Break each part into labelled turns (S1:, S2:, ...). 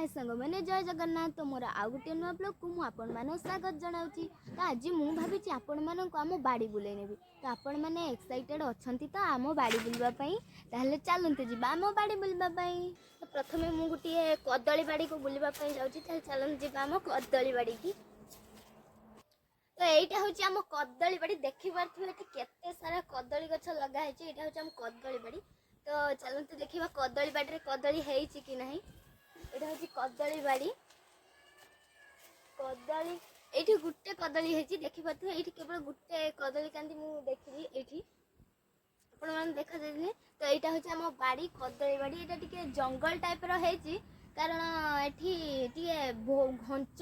S1: हाय सांग मैंने जय जगन्नाथ तो मोर आउ गोटे नुआ ब्लॉग को मुझे स्वागत जनाऊँगी। तो आज मुझे भावी आपण मानक आम बाड़ी बुले नेबी तो आपण मैंने एक्साइटेड अच्छा तो आम बाड़ी बुलवाई ताहले चलते जा आम बाड़ी बुलवाई। तो प्रथम मुझे गोटे कदली बाड़ी को बुलवाई जाऊँगी चलते जा आम कदली बाड़ी की। तो यहीटा हूँ आम कदली बाड़ी देखी पारे केते सारा कदली गछ लगाई यहाँ हूँ आम कदली बाड़ी। तो चलते देखा कदली बाड़ी कदली है कि नहीं। यहाँ हूँ कदली बाड़ी कदली ये गोटे कदली है देखी पारे ये केवल गोटे कदली कांदी मुझे देखी ये आपण मैंने देखा जाए। तो यहाँ हूँ आम बाड़ी कदली बाड़ी यहाँ टे जंगल टाइप रही कारण ये घंच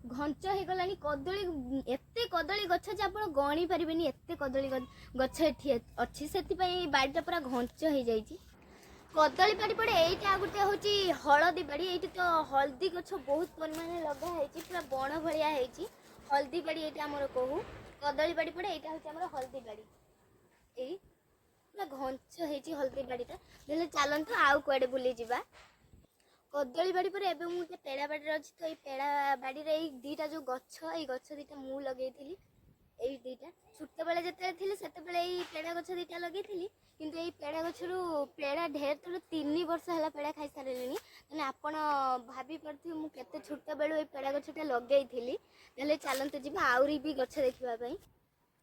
S1: घंच हो गला कदली एत कदली गछ आप गणी पारे एत कदली गछ अच्छी से बाड़ीटा पूरा घंच हो जाए। कदली बाड़ी पड़े यहीटा गोटे हूँ हलदी बाड़ी ये तो हल्दी गछ बहुत परिमाण लगाई पूरा बण भाया हल्दी बाड़ी ये आमर कहू कदली बाड़ी पड़े यहाँ हूँ आम हल्दी बाड़ी यही पूरा घंच हो हल्दी बाड़ीटा। चलतु आउ कड़े बुली जा कदली बाड़ी पर एवं मुझे पेड़ा बाड़ी अच्छी। तो ये पेड़ा बाड़ी रे दीटा जो गछ ये गछ दीटा मु लगे यही दीटा छोट बेले जिते थी से पेड़ा गछ दीटा लगे किंतु ये पेड़ा गछरू पेड़ा ढेर थोड़ा 3 वर्ष है पेड़ा खाई सारे तेना आपण भाभी पारे मुझे छोट बेलू ये पेड़ा गछटा लगे चलते जा आहरी भी गछ देखापी।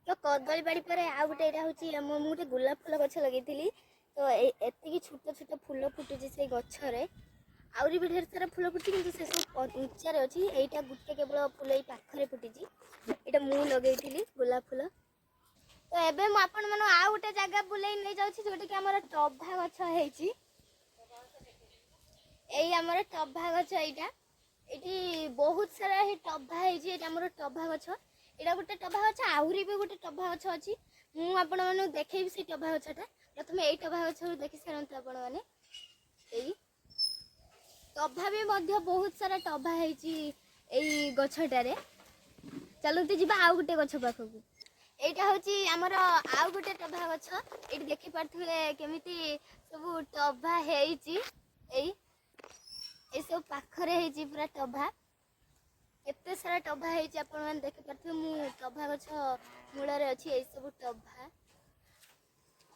S1: तो कदली बाड़ी पर आउ गोटे यहाँ हूँ मुझे गोलाप फूल गछ लगे तो एति छोट छोट फूल फुटुची से गछरे आहरी भी ढेर सारा फूल फुटी कि से सब उच्चार अच्छी यहीटा गोटे केवल फूल ये पाखे फुटी यहाँ मु लगे गोलाप फूल। तो एबे मु आपण मन आ गोटे जगह बुले नहीं जाउछि जोटा कि हमर टभा गछ हेछि एई हमर टभा गछ एटा एटी बहुत सारा हे टभा हेछि एटा हमर टभा गछ एटा गोटे टभा गछ आहरी भी गोटे टभा गछ अछि मु आपण मन देखैबि से टभा गछटा प्रथम एई टभा गछ देखि सारंत आपण माने एई टभा भी मध्य बहुत सारा टभा हेछि एई गछटारे। चलते जीवा आउ गोटे गछ पाखकु यहाँ हूँ आमर आउ गोटे टभा गछ ये देखी पारे केमिति सब टभा है सब पाखरे पूरा टभा एत सारा टभा है देखी पारे मु टभा गछ मूल अच्छी यही सब टभा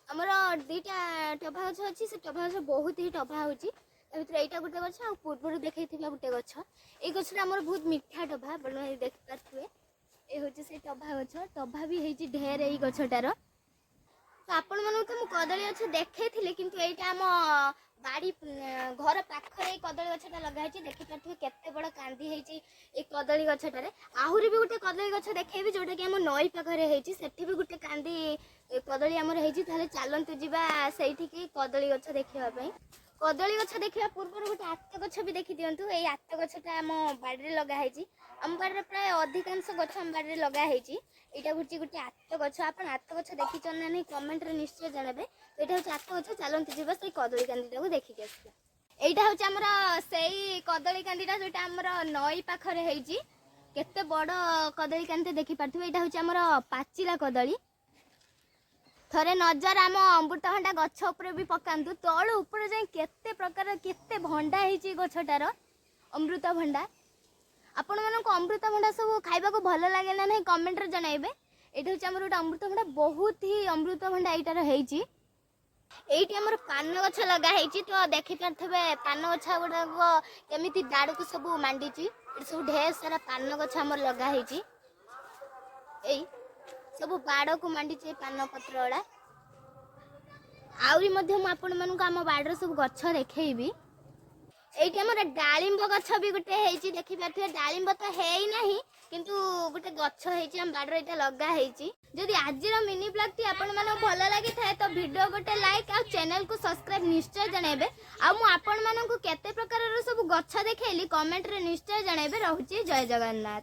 S1: आमर दीटा टभा गछ अच्छी से टभा गछ बहुत ही टभा हो यहाँ गोटे गछ आ पूर्व देखी गोटे गछ ये गछटा आमर बहुत मीठा टभा बन देखी पारे ये हूँ से टभा गछ टभा भी है ढेर यही गछटार। तो आपण मन तो कदली गछ देखी किंतु यहाँ आम बाड़ी घर पाखे कदली गछटा लगाई देखी पारे केते बड़ कांदी है कदली गछटार आहरी भी गोटे कदली गछ देखेबी जोटा कि आम नई पाखे होती भी गोटे कांदी कदली आमर है चलतु जीवा से कदली गछ देखापी। कदली गछ देखा पूर्व गोटे आत गछ भी देखी दिंतु ये आत गछटा आम बाड़ी लगाई आम बाड़ी प्राय अधिकांश गछ आम बाड़ी लगाई यहाँ हूँ गोटे आत गछ आप आत गछ देखी ना नहीं कमेंट रे निश्चय जानबे। तो यहाँ हूँ आत गछ चलते जीवा से कदली कांदीटा देखिक आसा यहाँ हूँ आमर से कदली कांदीटा जोटा आमर नई पाखरे होती केते बड़ कदली कांदी देखी पारे यहाँ हूँ आमर पाचिला कदली थरे नजर आम अमृतभंडा गछ उपर भी पकातु तल ऊपर जाए केते प्रकार केते भंडा है गछटार अमृतभंडा आपण मानक अमृतभंडा सब खाइबा को भल लगे ना नहीं कमेंट रे जणाइबे। एटा होची हमर गोटे अमृतभंडा बहुत ही अमृतभंडा एटार हेची एटी हमर पान गछ लगा हेची। तो देखि पारथबे पान गछ गुडा केमिति दाड़ को सब मांडीची ए सब ढेर सारा पान गछ हमर लगा हेची एई सब बाड़ को मांडी पान पत्र गुड़ा आहरी आपण मानक आम बाड़ सब गछ देखी ये आम डालिंब गछ भी गोटे है देखी पारे डालिंब तो है ही नहीं किंतु गोटे गछ है बाड़ ये लगा जदि आज मिनी ब्लॉग टी आपण मानक भल लगी थाए तो वीडियो गोटे लाइक आ चैनल को सब्सक्राइब निश्चय जनइबे। आपण मानक केते प्रकार सब गछ देखैली कमेंट रे निश्चय जनइबे। रहुची जय जगन्नाथ।